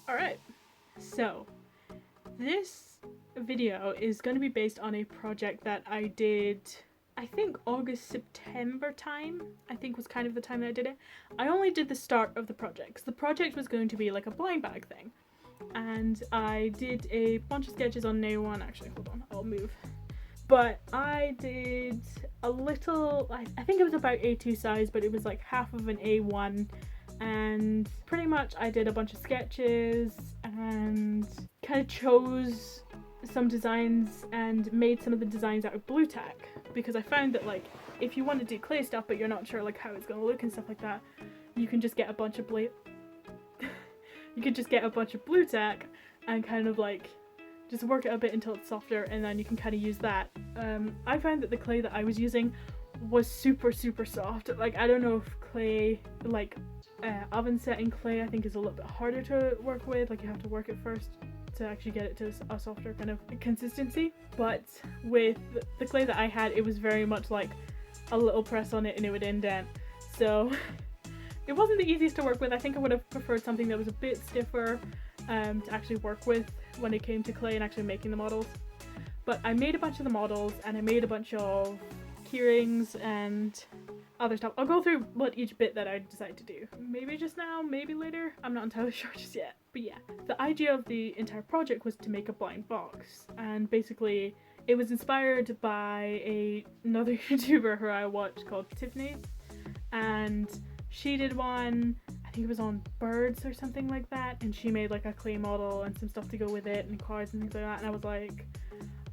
Alright, so this video is going to be based on a project that I did, I think August, September time, I think was kind of the time that I did it. I only did the start of the project, because the project was going to be like a blind bag thing. And I did a bunch of sketches on Nyomyn. Actually, hold on, I'll move. But I did a little, I think it was about A2 size, but it was like half of an A1. And pretty much I did a bunch of sketches and kind of chose some designs and made some of the designs out of blue tack, because I found that like if you want to do clay stuff but you're not sure like how it's going to look and stuff like that, you can just get a bunch of blue tack and kind of like just work it a bit until it's softer, and then you can kind of use that. I found that the clay that I was using was super soft. Like, I don't know if clay, like oven setting clay, I think is a little bit harder to work with. Like, you have to work it first to actually get it to a softer kind of consistency. But with the clay that I had, it was very much like a little press on it and it would indent. So it wasn't the easiest to work with. I think I would have preferred something that was a bit stiffer to actually work with when it came to clay and actually making the models. But I made a bunch of the models and I made a bunch of keyrings and other stuff. I'll go through what each bit that I decided to do. Maybe just now, maybe later. I'm not entirely sure just yet. But yeah, the idea of the entire project was to make a blind box. And basically, it was inspired by another YouTuber who I watched called Tiffany. And she did one, I think it was on birds or something like that. And she made like a clay model and some stuff to go with it and cards and things like that. And I was like,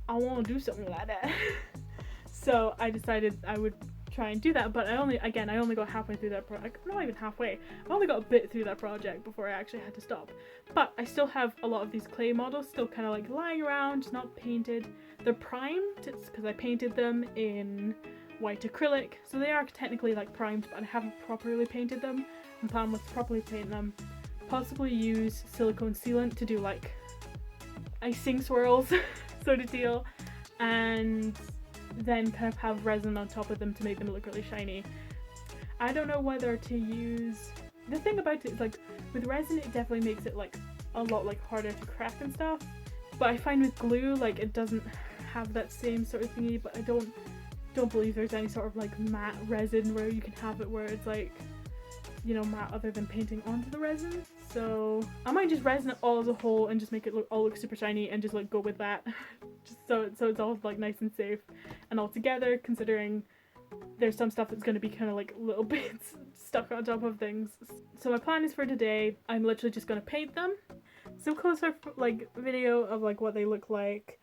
I want to do something like that. So I decided I would try and do that, but I only got halfway through that project. Not even halfway. I only got a bit through that project before I actually had to stop. But I still have a lot of these clay models still kind of like lying around, just not painted. They're primed, it's because I painted them in white acrylic, so they are technically like primed, but I haven't properly painted them. My plan was to properly paint them, possibly use silicone sealant to do like icing swirls sort of deal, and then kind of have resin on top of them to make them look really shiny. I don't know whether to use, the thing about it is like with resin it definitely makes it like a lot like harder to crack and stuff, but I find with glue like it doesn't have that same sort of thingy. But I don't believe there's any sort of like matte resin where you can have it where it's like, you know, matte other than painting onto the resin. So I might just resin it all as a whole and just make it all look super shiny and just like go with that. Just so it's all like nice and safe and all together, considering there's some stuff that's going to be kind of like little bits stuck on top of things. So my plan is for today, I'm literally just going to paint them. Some closer like video of like what they look like.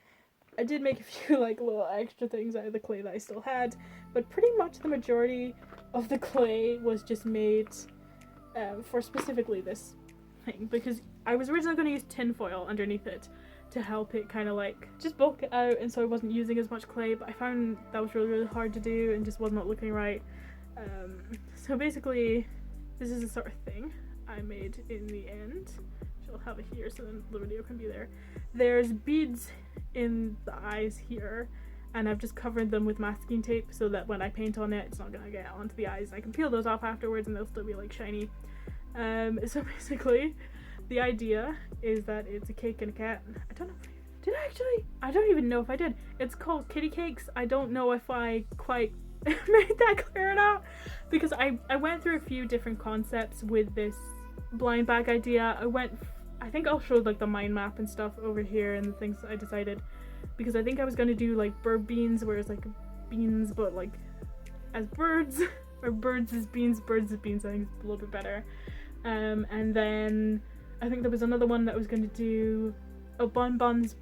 I did make a few like little extra things out of the clay that I still had, but pretty much the majority of the clay was just made for specifically this thing, because I was originally going to use tin foil underneath it to help it kind of like just bulk it out, and so I wasn't using as much clay, but I found that was really hard to do and just was not looking right. So basically this is the sort of thing I made in the end. I'll have it here so then the video can be there. There's beads in the eyes here, and I've just covered them with masking tape so that when I paint on it, it's not gonna get onto the eyes. I can peel those off afterwards and they'll still be like shiny. So basically the idea is that it's a cake and a cat. I don't know if did I actually? I don't even know if I did. It's called Kitty Cakes. I don't know if I quite made that clear or not, because I went through a few different concepts with this blind bag idea. I think I'll show like the mind map and stuff over here and the things I decided, because I think I was gonna do like bird beans, where it's like beans but like as birds, or birds as beans, birds as beans. I think it's a little bit better. And then I think there was another one that was gonna do bunnies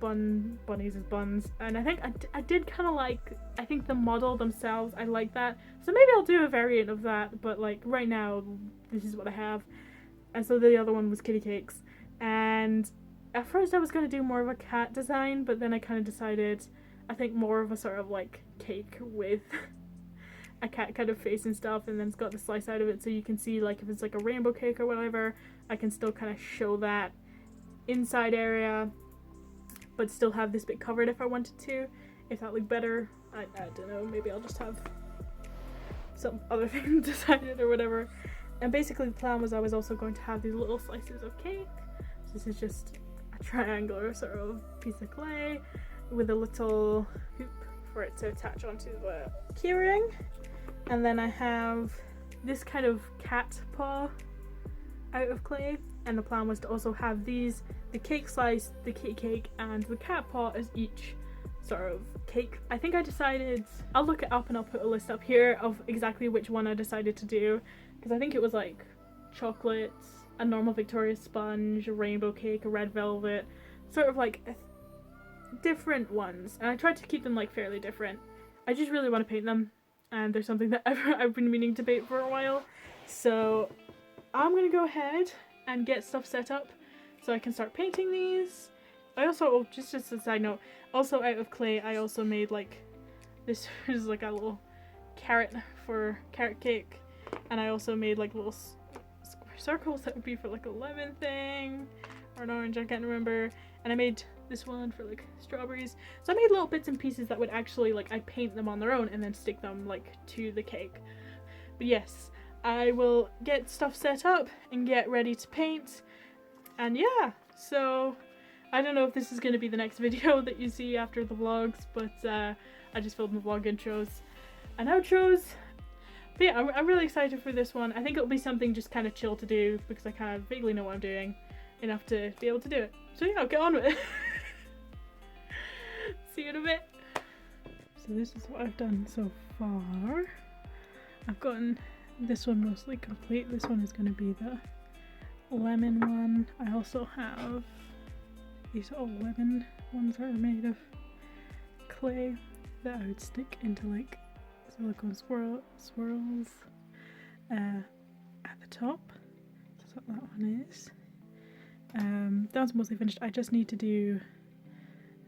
as buns, and I think I did kind of like, I think the model themselves, I like that, so maybe I'll do a variant of that, but like right now this is what I have. And so the other one was Kitty Cakes, and at first I was going to do more of a cat design, but then I kind of decided I think more of a sort of like cake with a cat kind of face and stuff, and then it's got the slice out of it so you can see like if it's like a rainbow cake or whatever, I can still kind of show that inside area but still have this bit covered if I wanted to, if that looked better. I don't know, maybe I'll just have some other thing decided or whatever. And basically the plan was I was also going to have these little slices of cake, This is just a triangular sort of piece of clay with a little hoop for it to attach onto the keyring. And then I have this kind of cat paw out of clay, and the plan was to also have these, the cake slice, the cake, and the cat paw as each sort of cake. I think I decided, I'll look it up and I'll put a list up here of exactly which one I decided to do, because I think it was like chocolates, a normal Victoria sponge, a rainbow cake, a red velvet, sort of like different ones, and I tried to keep them like fairly different. I just really want to paint them, and there's something that I've been meaning to paint for a while, so I'm gonna go ahead and get stuff set up so I can start painting these. I also, oh, just as a side note, also out of clay I also made like, this is like a little carrot for carrot cake, and I also made like little square circles that would be for like a lemon thing or an orange, I can't remember, and I made this one for like strawberries. So I made little bits and pieces that would actually like, I'd paint them on their own and then stick them like to the cake. But yes, I will get stuff set up and get ready to paint, and yeah, so I don't know if this is going to be the next video that you see after the vlogs, but I just filmed the vlog intros and outros. But yeah, I'm really excited for this one. I think it'll be something just kind of chill to do because I kind of vaguely know what I'm doing enough to be able to do it. So yeah, I'll get on with it. See you in a bit. So this is what I've done so far. I've gotten this one mostly complete. This one is going to be the lemon one. I also have these little lemon ones that are made of clay that I would stick into like silicone swirls at the top. That's what that one is. That one's mostly finished. I just need to do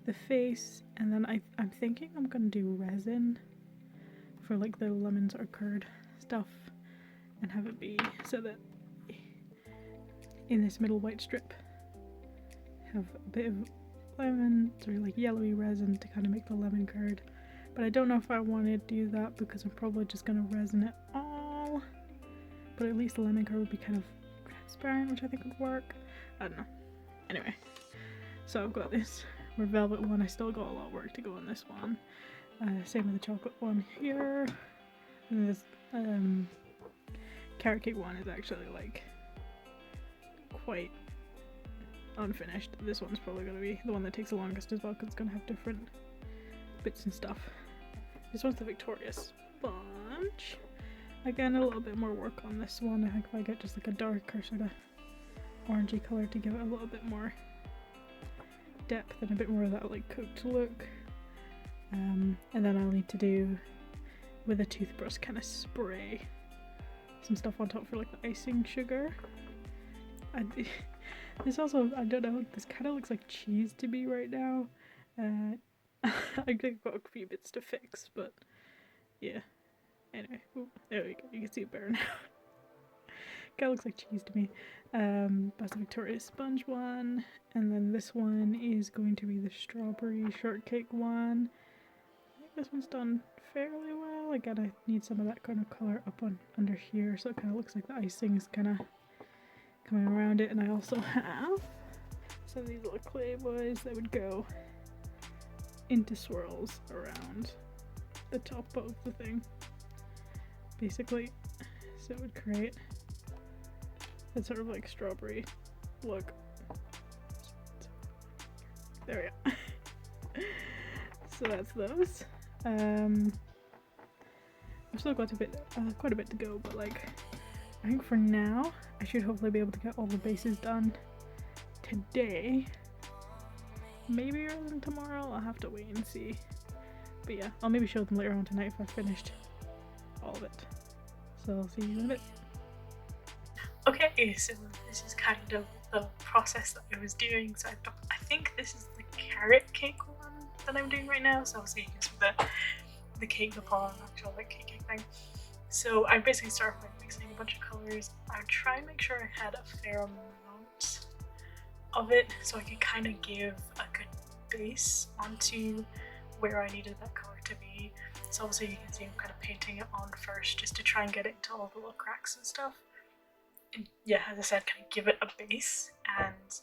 the face, and then I'm thinking I'm gonna do resin for like the lemons or curd stuff and have it be so that in this middle white strip have a bit of lemon or like yellowy resin to kind of make the lemon curd. But I don't know if I want to do that because I'm probably just gonna resin it all, but at least the lemon curd would be kind of transparent, which I think would work. I don't know. Anyway, so I've got this red velvet one. I still got a lot of work to go on this one. Same with the chocolate one here. And this carrot cake one is actually like quite unfinished. This one's probably going to be the one that takes the longest as well because it's going to have different bits and stuff. This one's the Victoria sponge. Again, a little bit more work on this one. I think if I get just like a darker sort of orangey color to give it a little bit more depth and a bit more of that like cooked look. And then I'll need to do with a toothbrush kind of spray some stuff on top for like the icing sugar. This also, I don't know, this kind of looks like cheese to me right now. I think I've got a few bits to fix, but yeah. Anyway, ooh, there we go, you can see it better now. Kind of looks like cheese to me. That's the Victoria sponge one, and then this one is going to be the strawberry shortcake one. I think this one's done fairly well. Again, I need some of that kind of color up on under here, so it kind of looks like the icing is kind of coming around it. And I also have some of these little clay boys that would go into swirls around the top of the thing, basically, so it would create that sort of like strawberry look. There we go. So that's those. I've still got quite a bit to go, but like I think for now I should hopefully be able to get all the bases done today. Maybe earlier than tomorrow. I'll have to wait and see. But yeah, I'll maybe show them later on tonight if I've finished all of it. So I'll see you in a bit. Okay, so this is kind of the process that I was doing. So I think this is the carrot cake one that I'm doing right now. So obviously you can see the cake, the paw, and actual like cake thing. So I basically started by mixing a bunch of colors. I would try and make sure I had a fair amount of it so I could kind of give a good base onto where I needed that color to be. So obviously you can see I'm kind of painting it on first just to try and get it into all the little cracks and stuff. And yeah, as I said, kind of give it a base, and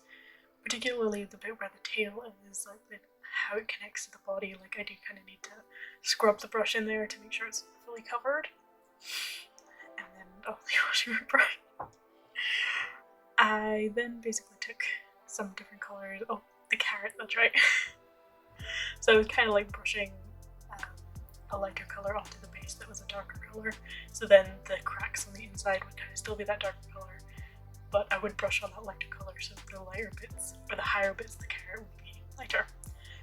particularly the bit where the tail is, like how it connects to the body. Like I do kind of need to scrub the brush in there to make sure it's fully covered. And then, oh my gosh, my brush. I then basically took some different colors. Oh, the carrot, that's right. So I was kind of like brushing a lighter color onto the base that was a darker color. So then the cracks on the inside would kind of still be that darker color, but I would brush on that lighter color so the lighter bits, or the higher bits of the carrot would be lighter.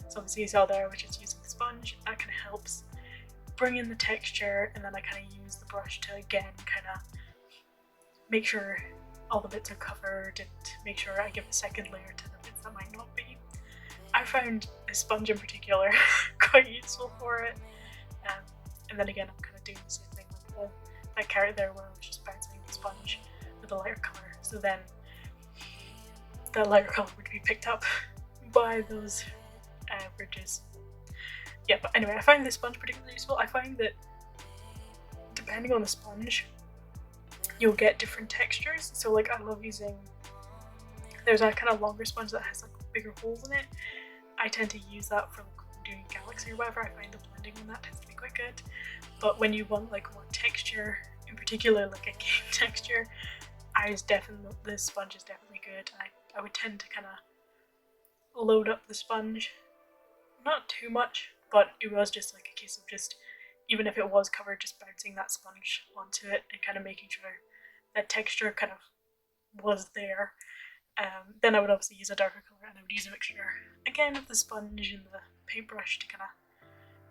So obviously you saw there I was just using the sponge. That kind of helps bring in the texture, and then I kind of use the brush to again kind of make sure all the bits are covered and make sure I give a second layer to the bits that might not be. I found a sponge in particular quite useful for it. And then again I'm kind of doing the same thing with that carrot there where I was just bouncing the sponge with a lighter colour. So then that lighter colour would be picked up by those ridges. Yeah, but anyway, I find this sponge particularly useful. I find that depending on the sponge, you'll get different textures. So like I love using, there's a kind of longer sponge that has like bigger holes in it. I tend to use that for like doing galaxy or whatever. I find the blending on that tends to be quite good. But when you want like more texture, in particular like a cake texture, this sponge is definitely good. I would tend to kind of load up the sponge, not too much, but it was just like a case of just, even if it was covered, just bouncing that sponge onto it and kind of making sure that texture kind of was there. Then I would obviously use a darker colour, and I would use a mixture again of the sponge and the paintbrush to kind of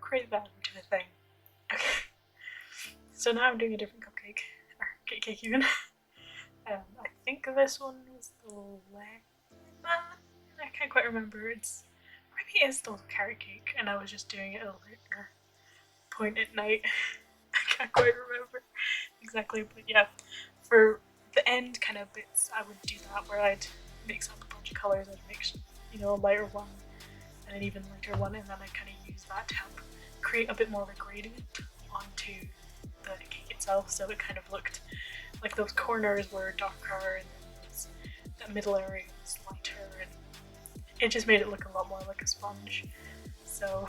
create that into a thing. Okay, so now I'm doing a different cupcake, or cake even. I think this one was the lemon. I can't quite remember. Maybe it is still carrot cake, and I was just doing it at a later point at night. I can't quite remember exactly, but yeah, for the end kind of bits, I would do that where I'd mix up a bunch of colours. I'd mix, a lighter one and an even lighter one, and then I kind of use that to help create a bit more of a gradient onto the cake itself. So it kind of looked like those corners were darker, and then that middle area was lighter, and it just made it look a lot more like a sponge. So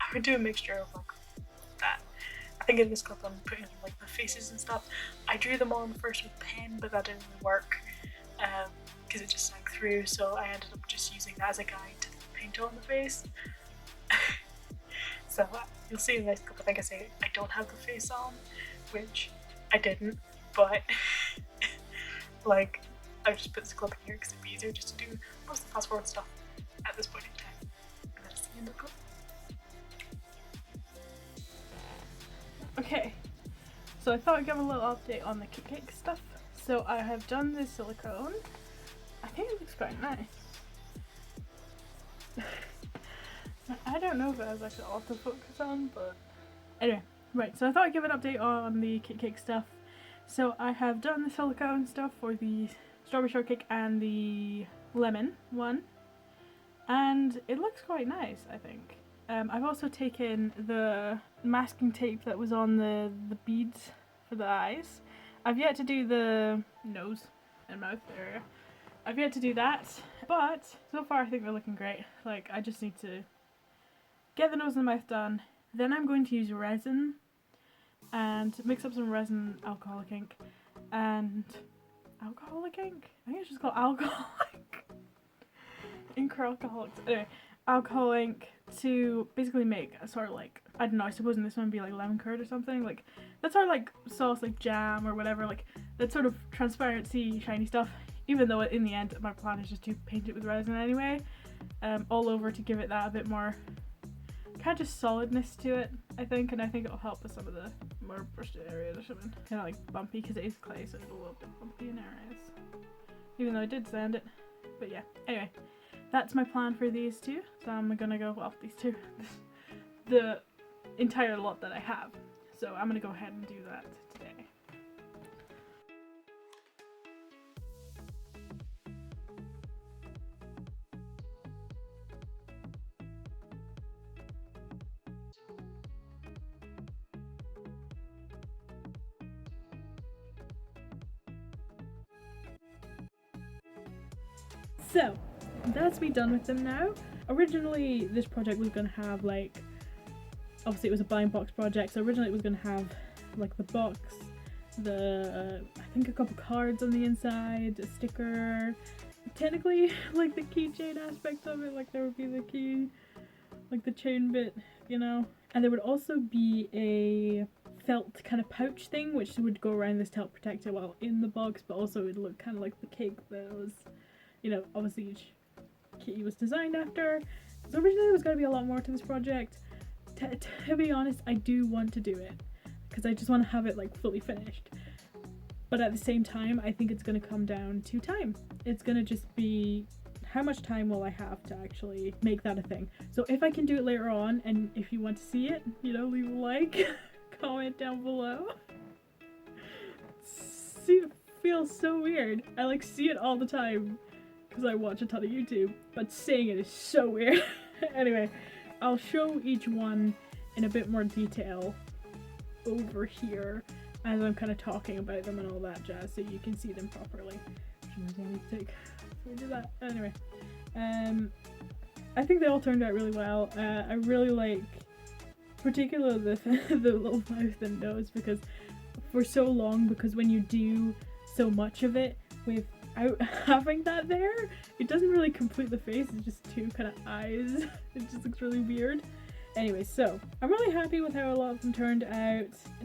I would do a mixture of like that. I think in this clip I'm putting like the faces and stuff. I drew them on first with pen, but that didn't really work because it just sank through, so I ended up just using that as a guide to paint on the face. So you'll see in this clip, I think I say I don't have the face on, which I didn't, but like I just put this clip in here because it'd be easier just to do most of the fast forward stuff at this point in time. And then see you in the clip. Okay, so I thought I'd give a little update on the cake stuff. So I have done the silicone. I think it looks quite nice. I don't know if it has actually autofocus on, but anyway, right, so I thought I'd give an update on the cake stuff. So I have done the silicone stuff for the strawberry shortcake and the lemon one, and it looks quite nice, I think. I've also taken the masking tape that was on the beads for the eyes. I've yet to do the nose and mouth area. I've yet to do that, but so far I think they're looking great. Like, I just need to get the nose and the mouth done. Then I'm going to use resin and mix up some resin alcoholic ink and alcoholic ink? I think it's just called alcoholic ink or alcoholics. Anyway, alcohol ink to basically make a sort of like, I don't know, I suppose in this one would be like lemon curd or something, like that sort of like sauce, like jam or whatever, like that sort of transparency shiny stuff, even though in the end my plan is just to paint it with resin anyway, all over to give it that a bit more kind of just solidness to it, I think, and I think it'll help with some of the more brushed areas or something. Kind of like bumpy because it is clay, so it's a little bit bumpy in areas, even though I did sand it. But yeah, anyway, that's my plan for these two. So I'm gonna go, well, these two, the entire lot that I have. So I'm gonna go ahead and do that today. So that's me done with them now. Originally this project was going to have like, obviously it was a blind box project, so originally it was going to have like the box, the I think a couple cards on the inside, a sticker, technically like the keychain aspect of it, like there would be the key, like the chain bit, you know, and there would also be a felt kind of pouch thing which would go around this to help protect it while in the box, but also it would look kind of like the cake that was, you know, obviously each kitty was designed after. So originally there was going to be a lot more to this project. To be honest, I do want to do it because I just want to have it like fully finished, but at the same time I think it's going to come down to time. It's going to just be how much time will I have to actually make that a thing. So if I can do it later on, and if you want to see it, you know, leave a like, comment down below. See, it feels so weird. I like see it all the time because I watch a ton of YouTube, but saying it is so weird. Anyway, I'll show each one in a bit more detail over here as I'm kind of talking about them and all that jazz, so you can see them properly. I need to take before we do that. Anyway, I think they all turned out really well. I really like, particularly the little mouth and nose, because for so long, because when you do so much of it without having that there, it doesn't really complete the face. It's just two kind of eyes. It just looks really weird. Anyway, so I'm really happy with how a lot of them turned out.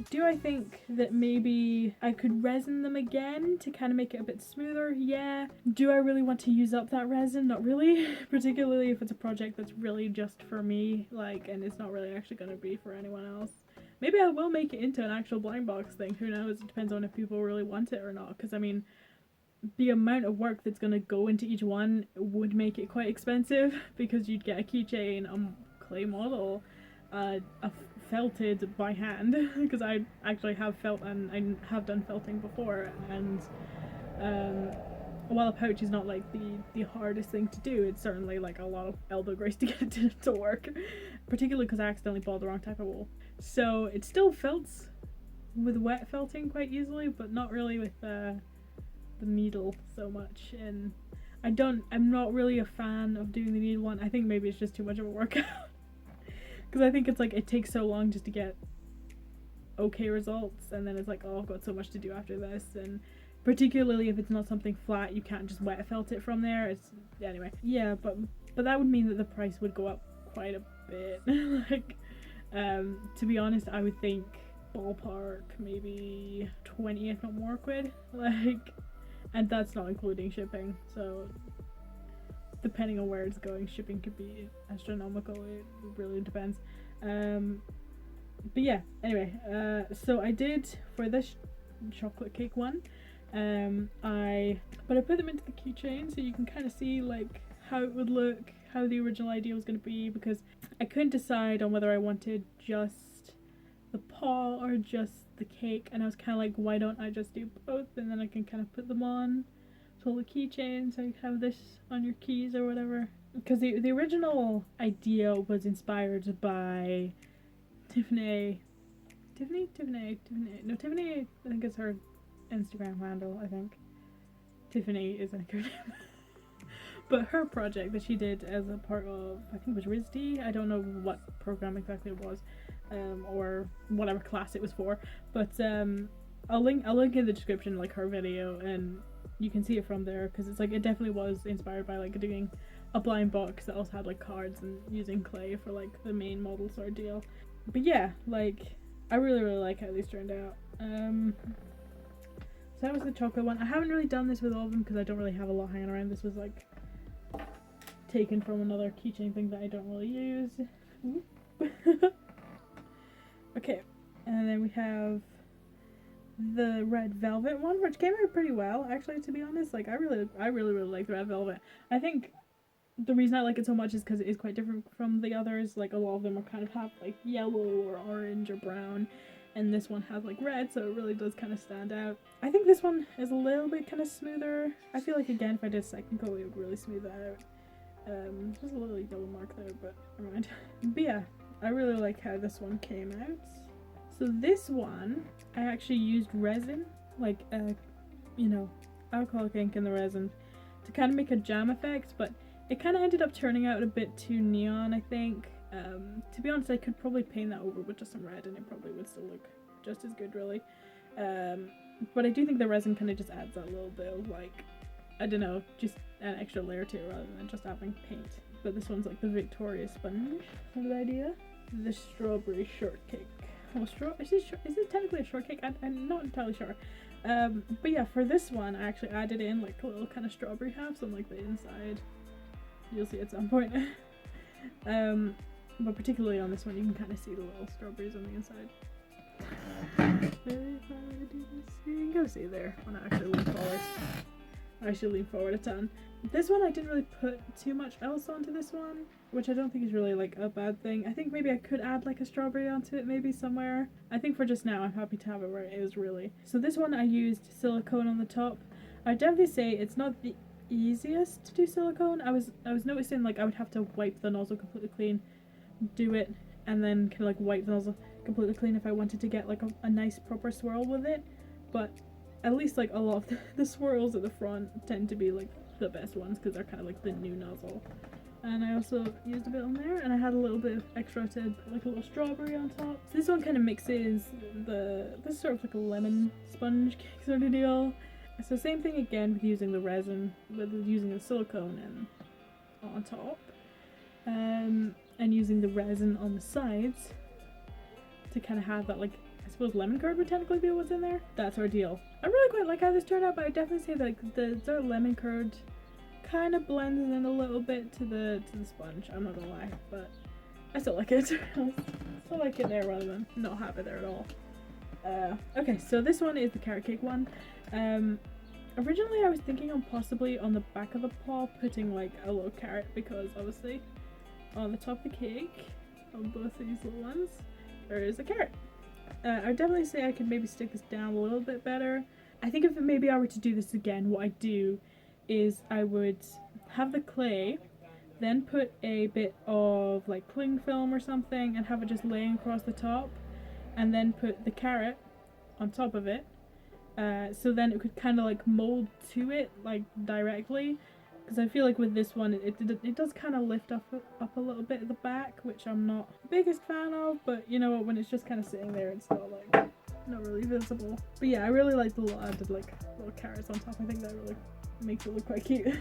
Do I think that maybe I could resin them again to kind of make it a bit smoother? Yeah. Do I really want to use up that resin? Not really, particularly if it's a project that's really just for me, like, and it's not really actually going to be for anyone else. Maybe I will make it into an actual blind box thing, who knows, it depends on if people really want it or not, because I mean, the amount of work that's going to go into each one would make it quite expensive, because you'd get a keychain, clay model, felted by hand, because I actually have felt and I have done felting before, and while a pouch is not like the hardest thing to do, it's certainly like a lot of elbow grease to get it to work, particularly because I accidentally bought the wrong type of wool. So it still felts with wet felting quite easily, but not really with the needle so much, and I'm not really a fan of doing the needle one. I think maybe it's just too much of a workout. Because I think it's like it takes so long just to get okay results, and then it's like, oh, I've got so much to do after this, and particularly if it's not something flat, you can't just wet felt it from there. It's anyway, yeah, but that would mean that the price would go up quite a bit. Like, to be honest, I would think ballpark maybe 20, if not more, quid. Like, and that's not including shipping. So depending on where it's going, shipping could be astronomical. It really depends. But yeah, anyway, so I did for this chocolate cake one, I put them into the keychain so you can kind of see like how it would look, how the original idea was going to be, because I couldn't decide on whether I wanted just the paw or just the cake, and I was kind of like, why don't I just do both, and then I can kind of put them on to the keychain, so you have this on your keys or whatever. Because the original idea was inspired by Tiffany, I think it's her Instagram handle, I think. Tiffany is a good name. But her project that she did as a part of, I think it was RISD, I don't know what program exactly it was, or whatever class it was for, but I'll link in the description like her video, and you can see it from there, because it's like it definitely was inspired by like doing a blind box that also had like cards and using clay for like the main model sort of deal. But yeah, like I really like how these turned out. So that was the chocolate one. I haven't really done this with all of them because I don't really have a lot hanging around. This was like taken from another keychain thing that I don't really use. Okay, and then we have the red velvet one, which came out pretty well actually, to be honest. Like I really like the red velvet. I think the reason I like it so much is because it is quite different from the others. Like a lot of them are kind of have like yellow or orange or brown, and this one has like red, so it really does kind of stand out. I think this one is a little bit kind of smoother. I feel like again if I did a second coat it would really smooth that out. There's a little yellow mark there, but never mind. But yeah, I really like how this one came out. So this one, I actually used resin, like you know, alcoholic ink in the resin to kind of make a jam effect, but It kind of ended up turning out a bit too neon, I think. To be honest, I could probably paint that over with just some red and it probably would still look just as good, really. But I do think the resin kind of just adds that little bit of, like, I don't know, just an extra layer to it rather than just having paint. But this one's like the Victoria sponge, kind of idea. The strawberry shortcake. Oh, is it technically a shortcake? I'm not entirely sure. But yeah, for this one, I actually added in like little kind of strawberry halves on like the inside. You'll see at some point. But particularly on this one, you can kind of see the little strawberries on the inside. If I were to do this, you can go see there when I actually lean forward. I should lean forward a ton. This one, I didn't really put too much else onto this one, which I don't think is really like a bad thing. I think maybe I could add like a strawberry onto it maybe somewhere. I think for just now, I'm happy to have it where it is, really. So this one, I used silicone on the top. I'd definitely say it's not the easiest to do silicone. I was noticing like I would have to wipe the nozzle completely clean, do it, and then kind of like wipe the nozzle completely clean if I wanted to get like a nice proper swirl with it. But at least like a lot of the swirls at the front tend to be like the best ones because they're kind of like the new nozzle. And I also used a bit on there, and I had a little bit of extra to put like a little strawberry on top. So this one kind of mixes this is sort of like a lemon sponge cake sort of deal. So same thing again with using the resin, with using the silicone and on top, and using the resin on the sides to kind of have that, like, I suppose lemon curd would technically be what's in there. That's our deal. I really quite like how this turned out, but I definitely say that like, the sort of lemon curd kind of blends in a little bit to the sponge. I'm not gonna lie, but I still like it. I still like it there rather than not have it there at all. Okay, so this one is the carrot cake one. Originally I was thinking on possibly on the back of the paw putting like a little carrot, because obviously on the top of the cake, on both these little ones, there is a carrot. I'd definitely say I could maybe stick this down a little bit better. I think if maybe I were to do this again, what I'd do is I would have the clay, then put a bit of like cling film or something and have it just laying across the top, and then put the carrot on top of it. So then it could kind of like mold to it like directly, because I feel like with this one it does kind of lift up a little bit at the back, which I'm not the biggest fan of, but you know what, when it's just kind of sitting there it's not like not really visible. But yeah, I really like the little added like little carrots on top. I think that really makes it look quite cute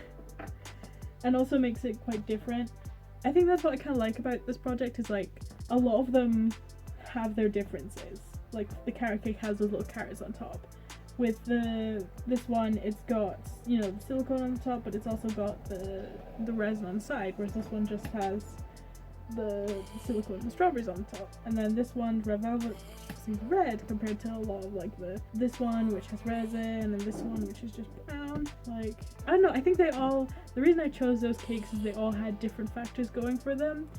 and also makes it quite different. I think that's what I kind of like about this project, is like a lot of them have their differences. Like the carrot cake has those little carrots on top. With this one, it's got, you know, the silicone on the top, but it's also got the resin on the side, whereas this one just has the silicone and strawberries on the top. And then this one, red velvet, seems red compared to a lot of like this one, which has resin, and this one, which is just brown. Like, I don't know, I think they all, the reason I chose those cakes is they all had different factors going for them.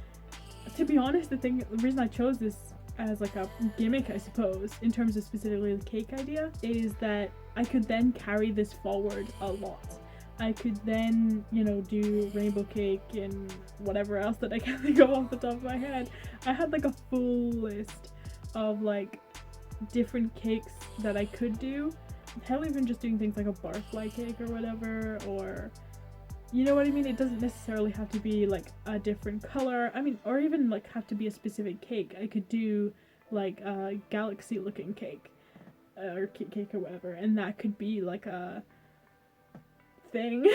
To be honest, the reason I chose this as like a gimmick, I suppose, in terms of specifically the cake idea, is that I could then carry this forward a lot. I could then, you know, do rainbow cake and whatever else that I can think of off the top of my head. I had like a full list of like different cakes that I could do. Hell, even just doing things like a barfly cake or whatever, or you know what I mean? It doesn't necessarily have to be like a different color. I mean, or even like have to be a specific cake. I could do like a galaxy looking cake or cake or whatever, and that could be like a thing.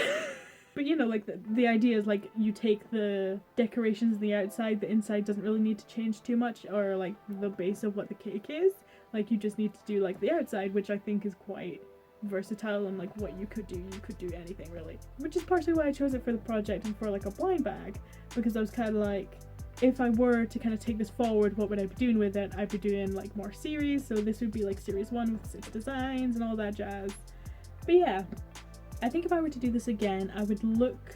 But you know, like the idea is like you take the decorations on the outside, the inside doesn't really need to change too much, or like the base of what the cake is. Like you just need to do like the outside, which I think is quite versatile, and like what you could do anything really, which is partially why I chose it for the project and for like a blind bag, because I was kind of like, if I were to kind of take this forward, what would I be doing with it? I'd be doing like more series, so this would be like series 1 with 6 designs and all that jazz. But yeah, I think if I were to do this again, I would look,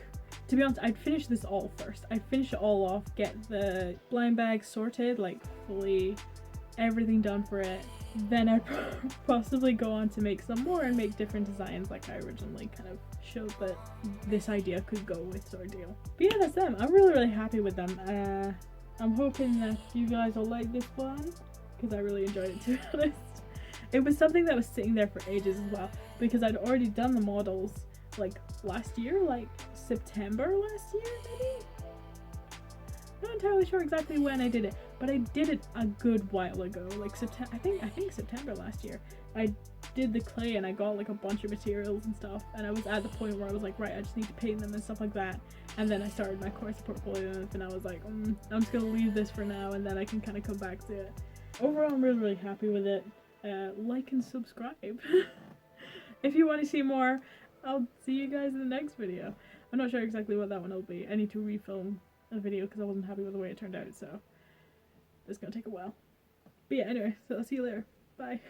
to be honest, I'd finish this all first. I'd finish it all off, get the blind bag sorted, like fully everything done for it. Then I'd possibly go on to make some more and make different designs like I originally kind of showed that this idea could go with, sort of deal. But yeah, that's them. I'm really happy with them. I'm hoping that you guys will like this one, because I really enjoyed it, to be honest. It was something that was sitting there for ages as well, because I'd already done the models like last year, like September last year, maybe? Not entirely sure exactly when I did it, but I did it a good while ago, like September. I think September last year. I did the clay and I got like a bunch of materials and stuff, and I was at the point where I was like, right, I just need to paint them and stuff like that. And then I started my course portfolio, and I was like, I'm just gonna leave this for now, and then I can kind of come back to it. Overall, I'm really happy with it. Like and subscribe. If you want to see more, I'll see you guys in the next video. I'm not sure exactly what that one will be. I need to refilm a video because I wasn't happy with the way it turned out, so it's gonna take a while. But yeah, anyway, so I'll see you later. Bye.